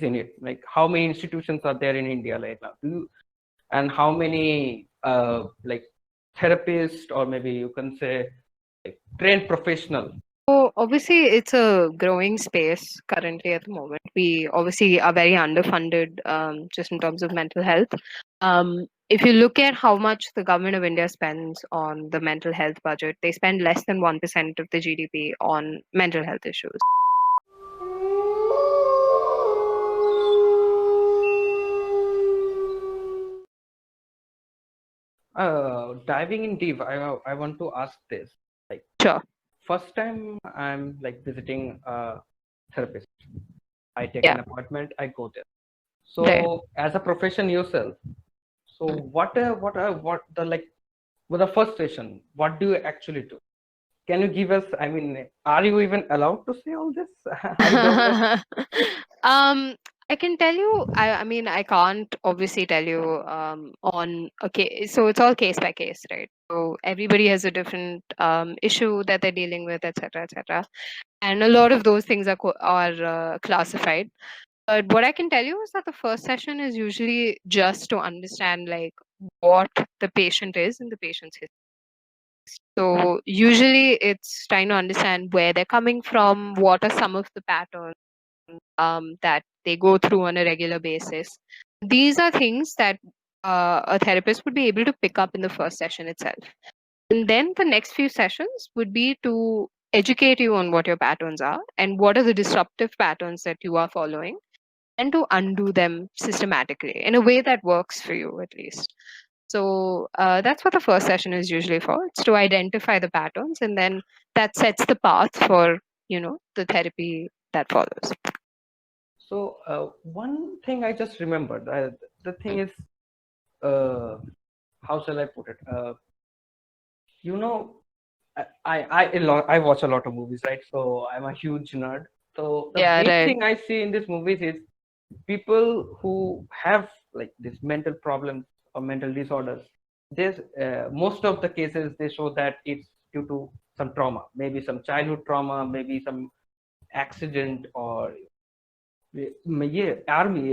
in it? Like how many institutions are there in India right now? And how many like therapists, or maybe you can say like trained professional? So obviously, it's a growing space currently at the moment. We obviously are very underfunded, just in terms of mental health. If you look at how much the government of India spends on the mental health budget, they spend less than 1% of the GDP on mental health issues. Diving in deep, I want to ask this. Like Sure. first time I'm like visiting a therapist, I take Yeah. an appointment, I go there. Right. So as a profession yourself, so Mm. what the like with the first session, what do you actually do? Can you give us, I mean, are you even allowed to say all this? I don't know. um, I can tell you. I mean, I can't obviously tell you on a case. So it's all case by case, right? So everybody has a different issue that they're dealing with, etc., etc. And a lot of those things are classified. But what I can tell you is that the first session is usually just to understand like what the patient is and the patient's history. So usually it's trying to understand where they're coming from, what are some of the patterns that they go through on a regular basis. These are things that a therapist would be able to pick up in the first session itself. And then the next few sessions would be to educate you on what your patterns are and what are the disruptive patterns that you are following, and to undo them systematically in a way that works for you at least. So that's what the first session is usually for. It's to identify the patterns, and then that sets the path for the therapy that follows. So one thing I just remembered, the thing is, how shall I put it? You know, I watch a lot of movies, right? So I'm a huge nerd. So the Yeah, big right. thing I see in these movies is people who have like this mental problems or mental disorders. There's most of the cases they show that it's due to some trauma, maybe some childhood trauma, maybe some accident, or yeah, army,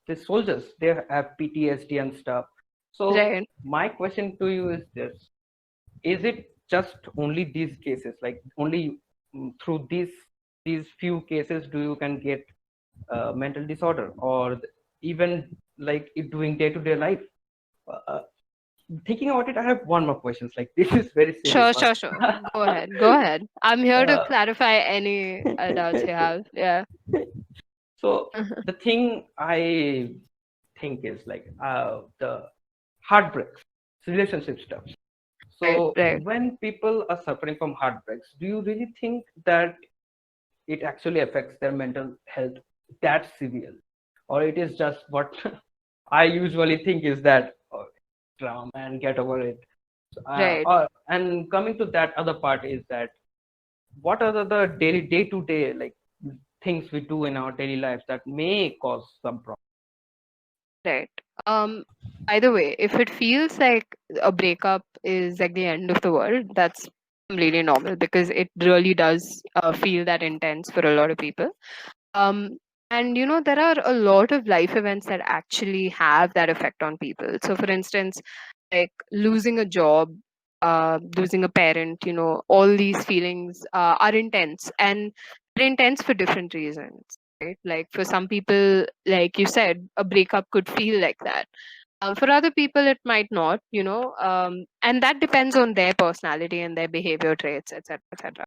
the soldiers, they have PTSD and stuff. So Right. my question to you is this: is it just only these cases, like only through these few cases do you can get mental disorder, or even like doing day-to-day life? uh, Thinking about it, I have one more questions, like this is very silly, Sure, but sure, sure. Go ahead. Go ahead. I'm here to uh, clarify any doubts you have. Yeah. so the thing I think is like the heartbreaks, relationship stuff. Right, So right. when people are suffering from heartbreaks, do you really think that it actually affects their mental health that severe, or it is just what I usually think is that, oh, drama and get over it? Right. And coming to that other part is that what are the daily day-to-day like things we do in our daily lives that may cause some problem? Right. Um, by the way, if it feels like a breakup is like the end of the world, that's really normal because it really does feel that intense for a lot of people. Um, and there are a lot of life events that actually have that effect on people. So, for instance, like losing a job, losing a parent, all these feelings are intense, and they're intense for different reasons, right? Like for some people, like you said, a breakup could feel like that. For other people, it might not, and that depends on their personality and their behavior traits, etc., etc.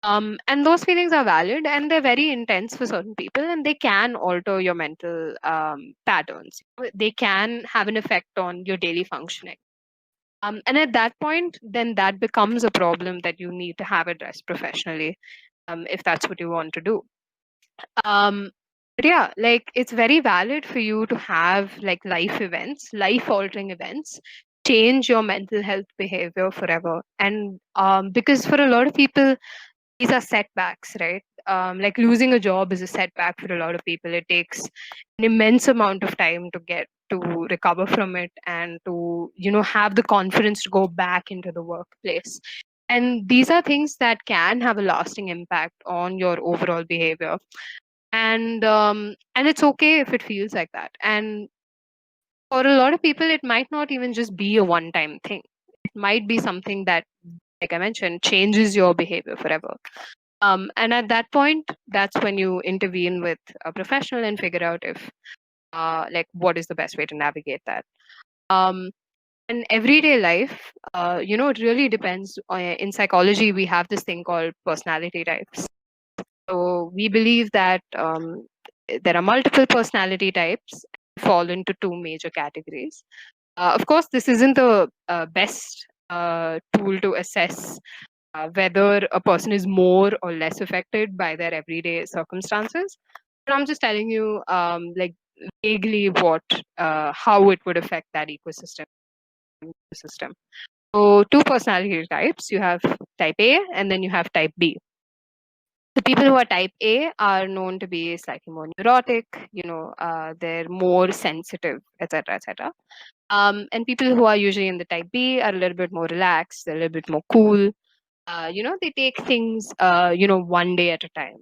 And those feelings are valid and they're very intense for certain people, and they can alter your mental patterns. They can have an effect on your daily functioning. And at that point, then that becomes a problem that you need to have addressed professionally, if that's what you want to do. Um, but yeah, like it's very valid for you to have like life events, life altering events, change your mental health behavior forever. And because for a lot of people, these are setbacks, right? Like losing a job is a setback for a lot of people. It takes an immense amount of time to get to recover from it and to, have the confidence to go back into the workplace. And these are things that can have a lasting impact on your overall behavior. And it's okay if it feels like that. And for a lot of people, it might not even just be a one time thing. It might be something that, like I mentioned, changes your behavior forever. And at that point, that's when you intervene with a professional and figure out if like what is the best way to navigate that. um, in everyday life, it really depends. In psychology, we have this thing called personality types. So we believe that there are multiple personality types, fall into two major categories. Of course, this isn't the best tool to assess whether a person is more or less affected by their everyday circumstances. But I'm just telling you, like vaguely, how it would affect that ecosystem. So, two personality types. You have type A, and then you have type B. The people who are type A are known to be slightly more neurotic. They're more sensitive, etc., etc. And people who are usually in the type B are a little bit more relaxed. They're a little bit more cool. They take things, one day at a time.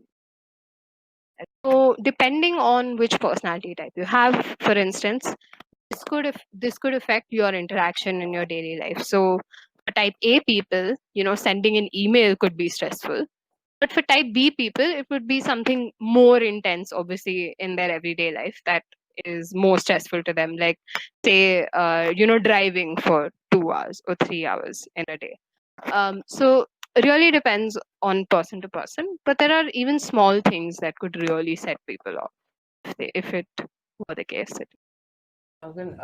So, depending on which personality type you have, for instance, this could affect your interaction in your daily life. So, for type A people, sending an email could be stressful. But for type B people, it would be something more intense, obviously, in their everyday life that is more stressful to them. Like, say, driving for 2 hours or 3 hours in a day. So really depends on person to person, but there are even small things that could really set people off if it were the case. Again,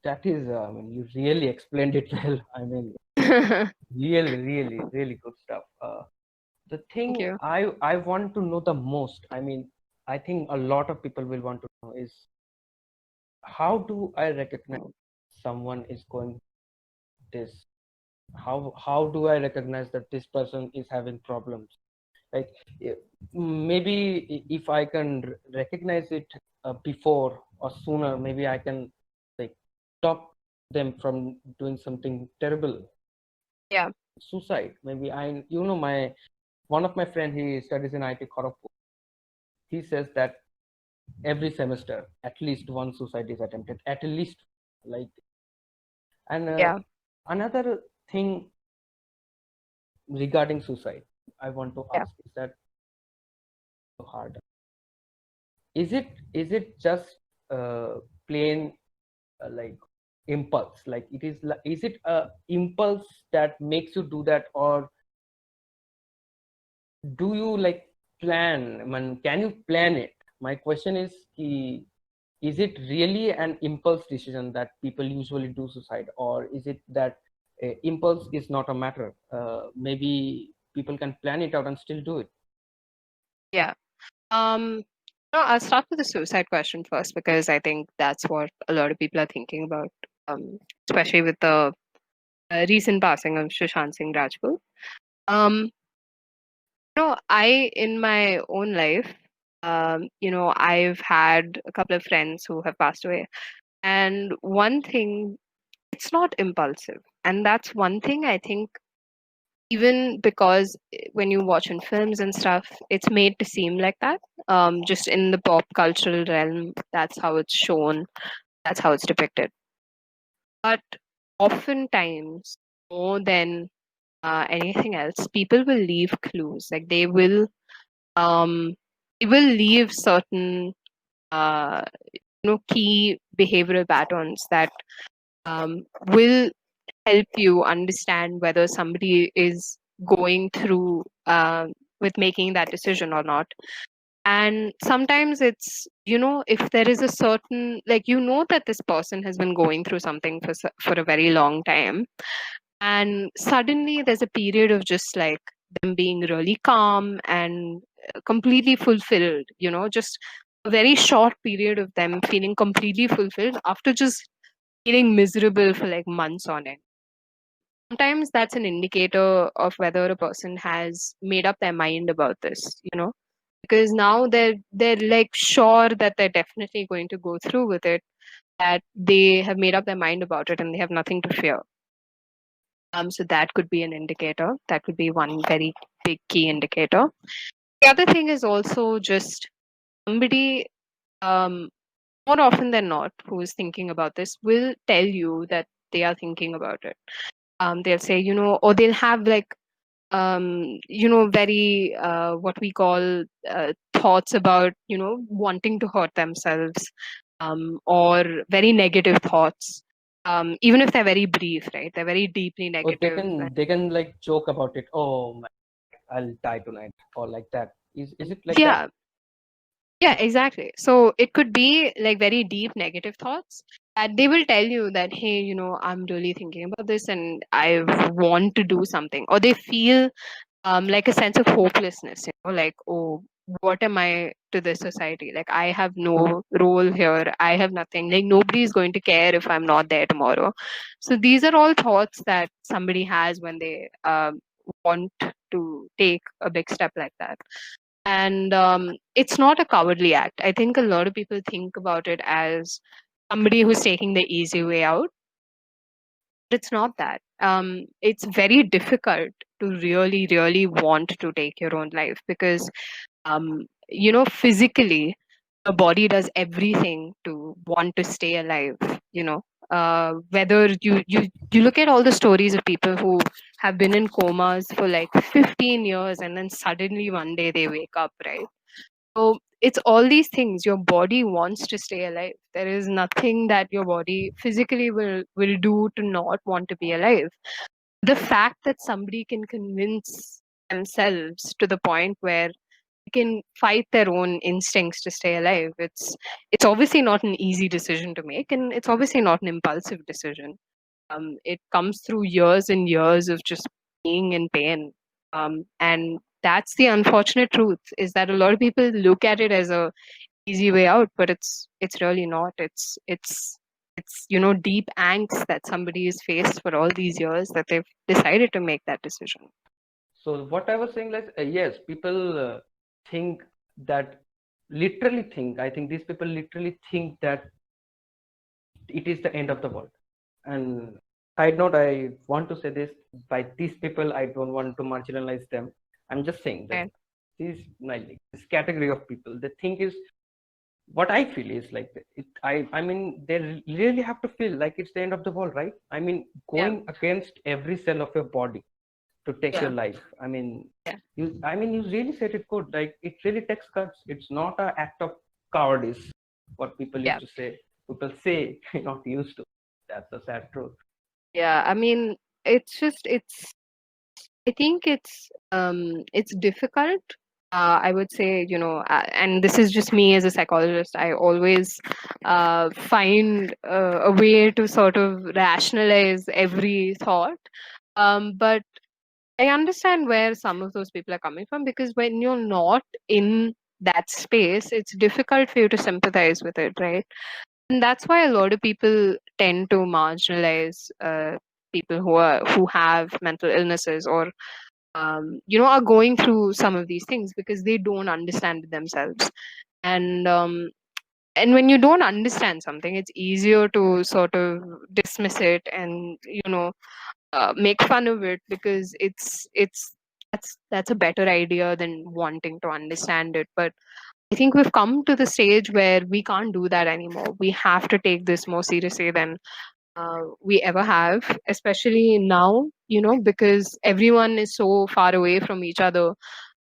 that is, I mean, you really explained it well. I mean, really, really, really good stuff. The Thank thing you. I want to know the most, I mean, I think a lot of people will want to know is, how do I recognize someone is going this? How do I recognize that this person is having problems? Like, maybe if I can recognize it before or sooner, maybe I can like stop them from doing something terrible, Yeah, suicide. Maybe my one of my friend, he studies in IT Kharagpur. He says that every semester at least one suicide is attempted, at least, like. And yeah, another thing regarding suicide I want to yeah, ask is that, hard, is it just plain like impulse, like is it a impulse that makes you do that, or do you like plan, I mean, can you plan it? My question is, is it really an impulse decision that people usually do suicide, or is it that impulse is not a matter, maybe people can plan it out and still do it? yeah. No, I'll start with the suicide question first because I think that's what a lot of people are thinking about, especially with the recent passing of Sushant Singh Rajput. Um, I, in my own life, I've had a couple of friends who have passed away. And one thing, it's not impulsive. And that's one thing I think, even because when you watch in films and stuff, it's made to seem like that. Just in the pop cultural realm, that's how it's shown, that's how it's depicted. But oftentimes, more than anything else, people will leave clues. Like um, they will leave certain uh, key behavioral patterns that will help you understand whether somebody is going through with making that decision or not. And sometimes it's, if there is a certain, like, that this person has been going through something for a very long time, and suddenly there's a period of just like them being really calm and completely fulfilled, just a very short period of them feeling completely fulfilled after just feeling miserable for like months on end. Sometimes that's an indicator of whether a person has made up their mind about this, because now they're like sure that they're definitely going to go through with it, that they have made up their mind about it and they have nothing to fear. So that could be an indicator. That could be one very big key indicator. The other thing is also just somebody, um, more often than not, who is thinking about this will tell you that they are thinking about it. They'll say, or they'll have like, very what we call thoughts about, wanting to hurt themselves, or very negative thoughts. Even if they're very brief, right? They're very deeply Or negative. they can like joke about it. Oh my, I'll die tonight, or like that. Is it like that? Yeah, yeah, exactly. So it could be like very deep negative thoughts that they will tell you that, hey, I'm really thinking about this and I want to do something. Or they feel like a sense of hopelessness, like, oh, what am I to this society? Like, I have no role here. I have nothing. Like, nobody is going to care if I'm not there tomorrow. So these are all thoughts that somebody has when they want to take a big step like that. And it's not a cowardly act. I think a lot of people think about it as somebody who's taking the easy way out. It's not that. It's very difficult to really, really want to take your own life because, physically, the body does everything to want to stay alive. Whether you look at all the stories of people who have been in comas for like 15 years and then suddenly one day they wake up, right? So it's all these things. Your body wants to stay alive. There is nothing that your body physically will do to not want to be alive. The fact that somebody can convince themselves to the point where they can fight their own instincts to stay alive, it's obviously not an easy decision to make, and it's obviously not an impulsive decision. It comes through years and years of just being in pain. And that's the unfortunate truth, is that a lot of people look at it as a easy way out, but it's really not. It's deep angst that somebody has faced for all these years that they've decided to make that decision. So what I was saying, like, yes, people think that, literally think. I think these people literally think that it is the end of the world. And side note, I want to say this: by these people, I don't want to marginalize them. I'm just saying that Right. like this category of people, the thing is, what I feel is like I mean, they really have to feel like it's the end of the world, right? I mean, Yeah. going against every cell of your body to take your Yeah. life. I mean, Yeah. you really said it good. Like, it really takes guts. It's not an act of cowardice. What people used Yeah. to say, people say, not used to. That's the sad truth. Yeah. I mean, it's I think it's difficult. I would say, and this is just me as a psychologist. I always find a way to sort of rationalize every thought. But I understand where some of those people are coming from, because when you're not in that space, it's difficult for you to sympathize with it, right? And that's why a lot of people tend to marginalize people who have mental illnesses, or are going through some of these things, because they don't understand it themselves. And um, and when you don't understand something, it's easier to sort of dismiss it and make fun of it, because that's a better idea than wanting to understand it. But I think we've come to the stage where we can't do that anymore. We have to take this more seriously than we ever have, especially now, because everyone is so far away from each other.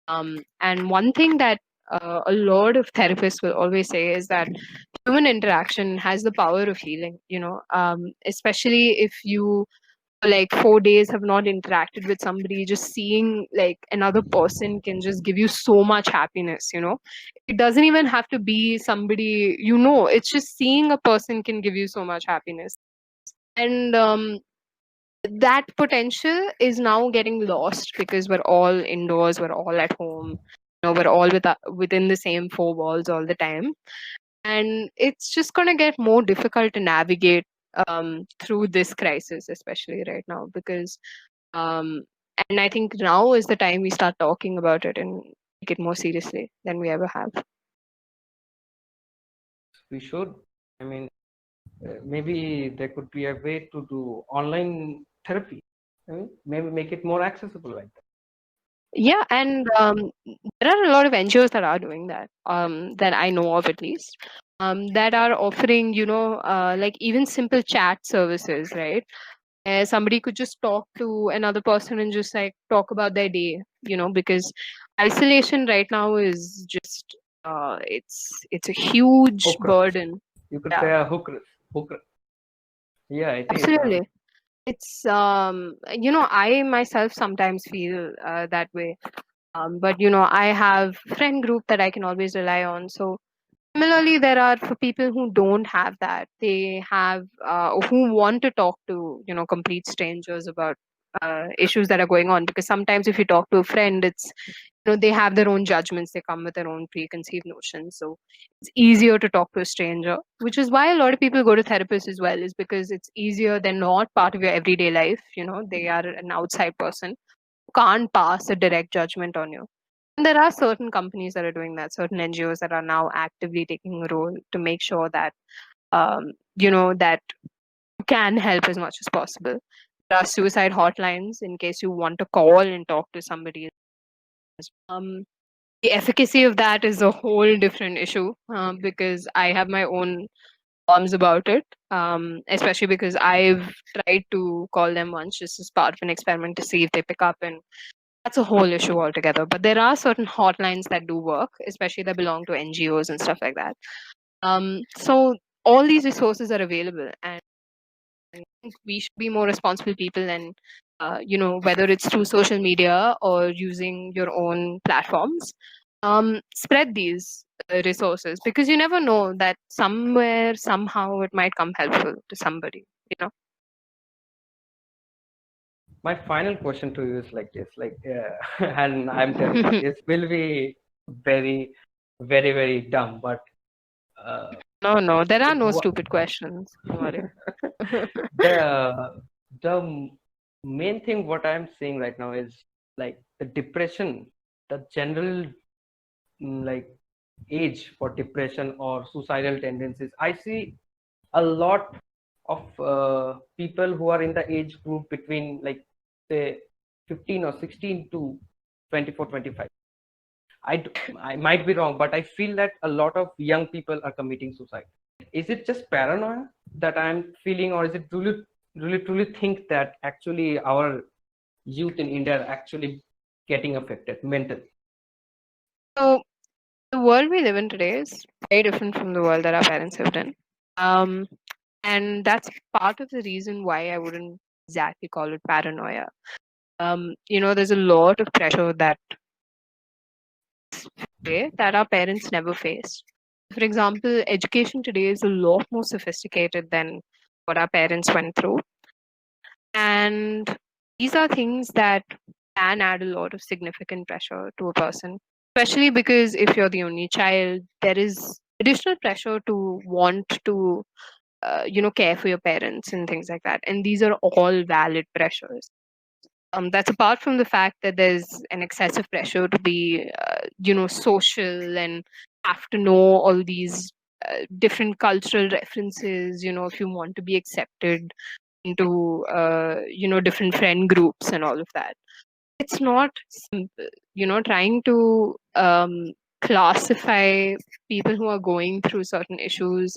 And one thing that a lot of therapists will always say is that human interaction has the power of healing, especially if you, for like 4 days, have not interacted with somebody. Just seeing like another person can just give you so much happiness. It doesn't even have to be somebody, it's just seeing a person can give you so much happiness. And that potential is now getting lost because we're all indoors, we're all at home, we're all within the same four walls all the time. And it's just going to get more difficult to navigate through this crisis, especially right now, because um, and I think now is the time we start talking about it and take it more seriously than we ever have. We should. I mean, maybe there could be a way to do online therapy. I mean, maybe make it more accessible like that. Yeah, and there are a lot of NGOs that are doing that, that I know of at least, that are offering, like even simple chat services, right? Somebody could just talk to another person and just like talk about their day, because isolation right now is just, it's a huge Hookups. burden. You could Yeah, say a hooker. Yeah, it is. absolutely. It's I myself sometimes feel that way. But I have friend group that I can always rely on. So similarly, there are for people who don't have that, they have who want to talk to complete strangers about issues that are going on. Because sometimes if you talk to a friend, it's they have their own judgments, they come with their own preconceived notions. So it's easier to talk to a stranger, which is why a lot of people go to therapists as well, is because it's easier. They're not part of your everyday life. They are an outside person, can't pass a direct judgment on you. And there are certain companies that are doing that, certain NGOs that are now actively taking a role to make sure that that you can help as much as possible. There are suicide hotlines in case you want to call and talk to somebody. Um, the efficacy of that is a whole different issue, because I have my own qualms about it, especially because I've tried to call them once just as part of an experiment to see if they pick up, and that's a whole issue altogether. But there are certain hotlines that do work, especially that belong to NGOs and stuff like that. So all these resources are available, and I think we should be more responsible people, and whether it's through social media or using your own platforms, spread these resources, because you never know that somewhere somehow it might come helpful to somebody. You know. My final question to you is like this, and I'm telling you, this will be very, very, very dumb, but uh, No, no, there are no what stupid questions. Don't worry. the main thing what I'm seeing right now is like the depression, the general like age for depression or suicidal tendencies. I see a lot of people who are in the age group between like say 15 or 16 to 24, 25. I might be wrong, but I feel that a lot of young people are committing suicide. Is it just paranoia that I'm feeling, or is it truly think that actually our youth in India are actually getting affected mentally? So the world we live in today is very different from the world that our parents lived in. Um, and that's part of the reason why I wouldn't exactly call it paranoia. There's a lot of pressure that our parents never faced. For example, education today is a lot more sophisticated than what our parents went through. And these are things that can add a lot of significant pressure to a person, especially because if you're the only child, there is additional pressure to want to, care for your parents and things like that. And these are all valid pressures. That's apart from the fact that there's an excessive pressure to be, social and have to know all these different cultural references, if you want to be accepted into different friend groups and all of that. It's not simple. Trying to classify people who are going through certain issues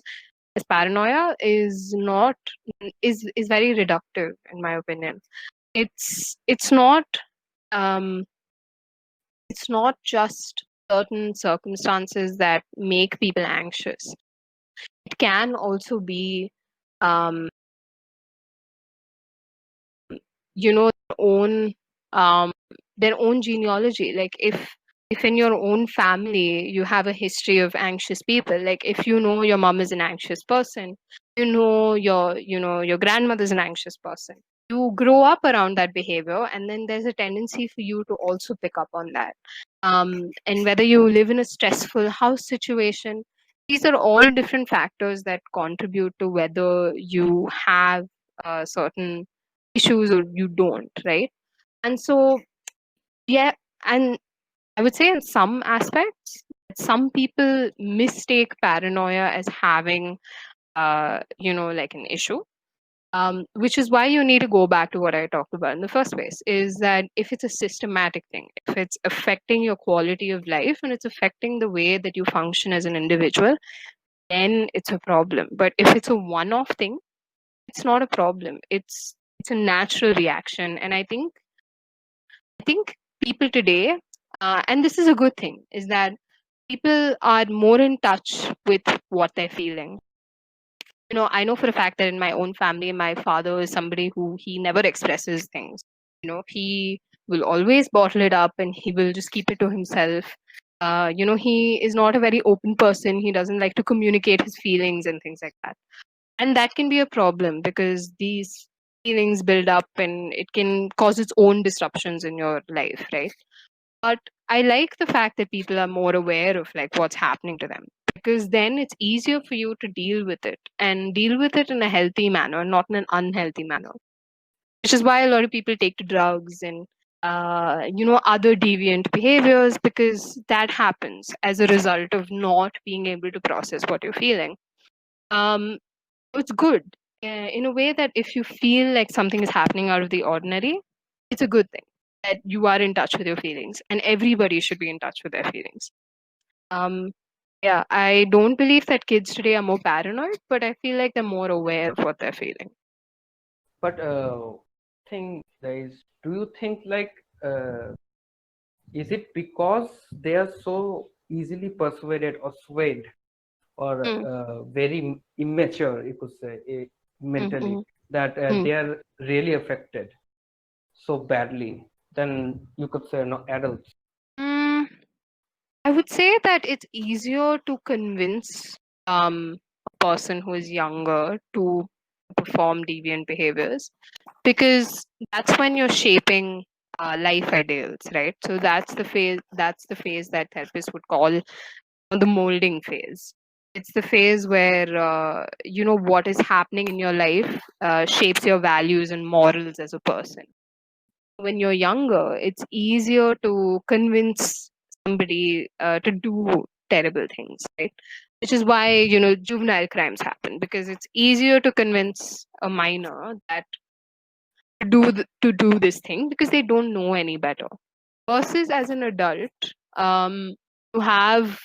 as paranoia is very reductive, in my opinion. It's not um it's not just certain circumstances that make people anxious. It can also be um their own um their own genealogy. Like if in your own family you have a history of anxious people, like if you know your mom is an anxious person, your grandmother is an anxious person, you grow up around that behavior, and then there's a tendency for you to also pick up on that. And whether you live in a stressful house situation, these are all different factors that contribute to whether you have certain issues or you don't, right? And so, yeah, and I would say in some aspects, some people mistake paranoia as having, like an issue. Which is why you need to go back to what I talked about in the first place, is that if it's a systematic thing, if it's affecting your quality of life and it's affecting the way that you function as an individual, then it's a problem. But if it's a one-off thing, it's not a problem. It's a natural reaction. And I think people today, and this is a good thing, is that people are more in touch with what they're feeling. I know for a fact that in my own family, my father is somebody who he never expresses things. He will always bottle it up and he will just keep it to himself. He is not a very open person. He doesn't like to communicate his feelings and things like that. And that can be a problem because these feelings build up and it can cause its own disruptions in your life, right? But I like the fact that people are more aware of like what's happening to them, because then it's easier for you to deal with it and deal with it in a healthy manner, not in an unhealthy manner. Which is why a lot of people take to drugs and other deviant behaviors, because that happens as a result of not being able to process what you're feeling. Um, it's good in a way that if you feel like something is happening out of the ordinary, it's a good thing that you are in touch with your feelings, and everybody should be in touch with their feelings. Um, yeah, I don't believe that kids today are more paranoid, but I feel like they're more aware of what they're feeling. But thing guys, do you think like is it because they are so easily persuaded or swayed or Mm, very immature, you could say, mm, mentally, mm, that mm. they are really affected so badly than you could say no adults? Mm, I would say that it's easier to convince a person who is younger to perform deviant behaviors, because that's when you're shaping life ideals, right? So that's the phase that therapists would call the molding phase. It's the phase where what is happening in your life shapes your values and morals as a person. When you're younger, it's easier to convince somebody to do terrible things, right? Which is why juvenile crimes happen, because it's easier to convince a minor that to do this thing because they don't know any better. Versus as an adult, you have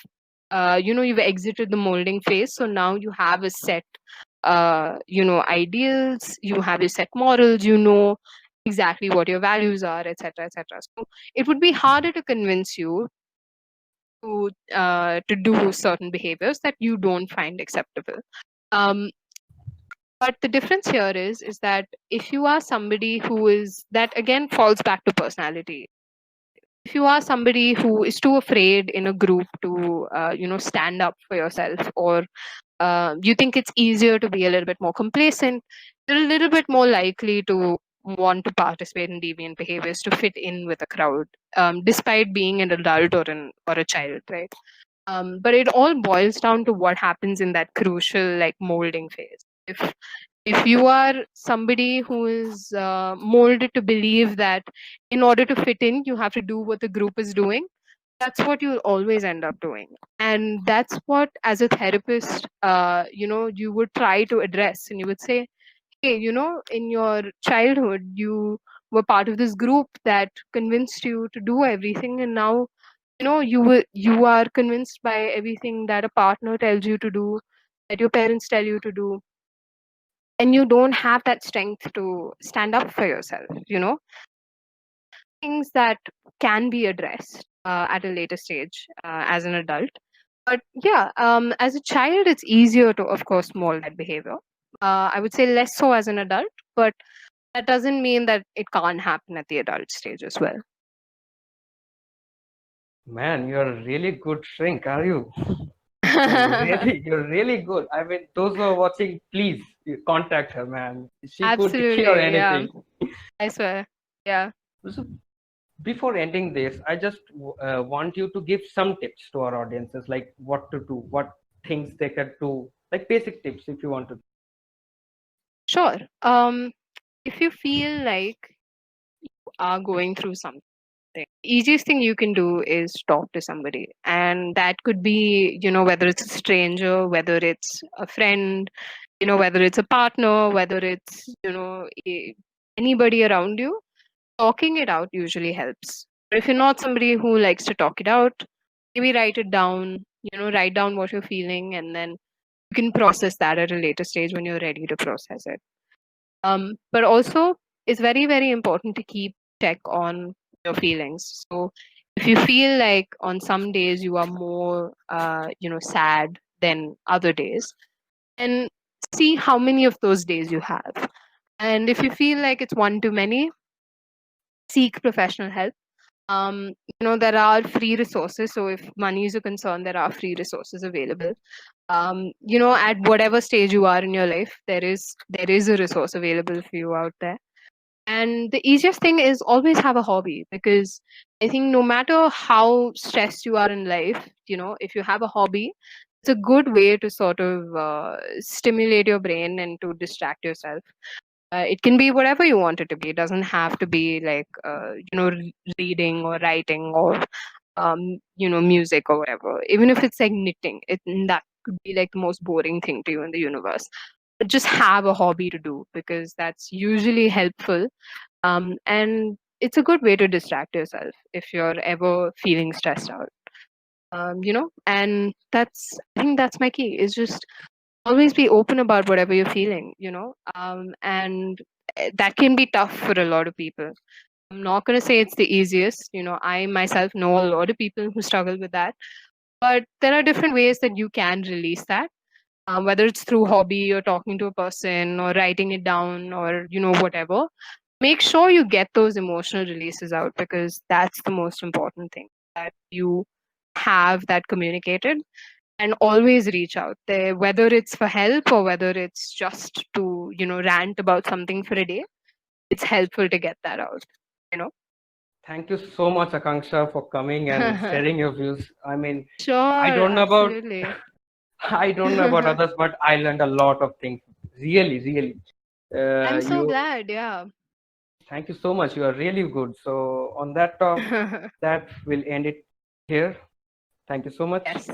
you've exited the molding phase, so now you have a set ideals, you have your set morals, exactly what your values are, etc., etc. So it would be harder to convince you to do certain behaviors that you don't find acceptable. Um, but the difference here is that if you are somebody who is, that again falls back to personality. If you are somebody who is too afraid in a group to stand up for yourself, or you think it's easier to be a little bit more complacent, you're a little bit more likely to want to participate in deviant behaviors to fit in with a crowd, despite being an adult or a child, right? But it all boils down to what happens in that crucial like molding phase. If you are somebody who is molded to believe that in order to fit in you have to do what the group is doing, that's what you'll always end up doing. And that's what, as a therapist, you would try to address, and you would say, hey, in your childhood you were part of this group that convinced you to do everything, and now you are convinced by everything that a partner tells you to do, that your parents tell you to do, and you don't have that strength to stand up for yourself. Things that can be addressed at a later stage as an adult. But yeah, as a child it's easier to of course mold that behavior. I would say less so as an adult, but that doesn't mean that it can't happen at the adult stage as well. Man, you're a really good shrink, are you? You're really good. I mean, those who are watching, please contact her, man. She could cure Absolutely, yeah. anything. I swear. Yeah. So before ending this, I just want you to give some tips to our audiences, like what to do, what things they can do, like basic tips if you want to. Sure. If you feel like you are going through something, easiest thing you can do is talk to somebody, and that could be, whether it's a stranger, whether it's a friend, whether it's a partner, whether it's, anybody around you. Talking it out usually helps. But if you're not somebody who likes to talk it out, maybe write it down, write down what you're feeling, and then you can process that at a later stage when you're ready to process it. But also, it's very, very important to keep check on your feelings. So if you feel like on some days you are more, sad than other days, then see how many of those days you have. And if you feel like it's one too many, seek professional help. There are free resources. So if money is a concern, there are free resources available. At whatever stage you are in your life, there is a resource available for you out there. And the easiest thing is always have a hobby, because I think no matter how stressed you are in life, if you have a hobby, it's a good way to sort of stimulate your brain and to distract yourself. It can be whatever you want it to be. It doesn't have to be like, reading or writing or, music or whatever. Even if it's like knitting, that could be like the most boring thing to you in the universe. But just have a hobby to do, because that's usually helpful. And it's a good way to distract yourself if you're ever feeling stressed out. And I think that's my key, is just always be open about whatever you're feeling, and that can be tough for a lot of people. I'm not going to say it's the easiest. I myself know a lot of people who struggle with that, but there are different ways that you can release that, whether it's through hobby or talking to a person or writing it down or, whatever. Make sure you get those emotional releases out, because that's the most important thing, that you have that communicated. And always reach out there, whether it's for help or whether it's just to, rant about something for a day. It's helpful to get that out, you know. Thank you so much, Akanksha, for coming and sharing your views. I mean, I Sure, don't know about absolutely. I don't know about others, but I learned a lot of things. Really, really. I'm so You glad, yeah. Thank you so much. You are really good. So on that talk, that will end it here. Thank you so much. Yes.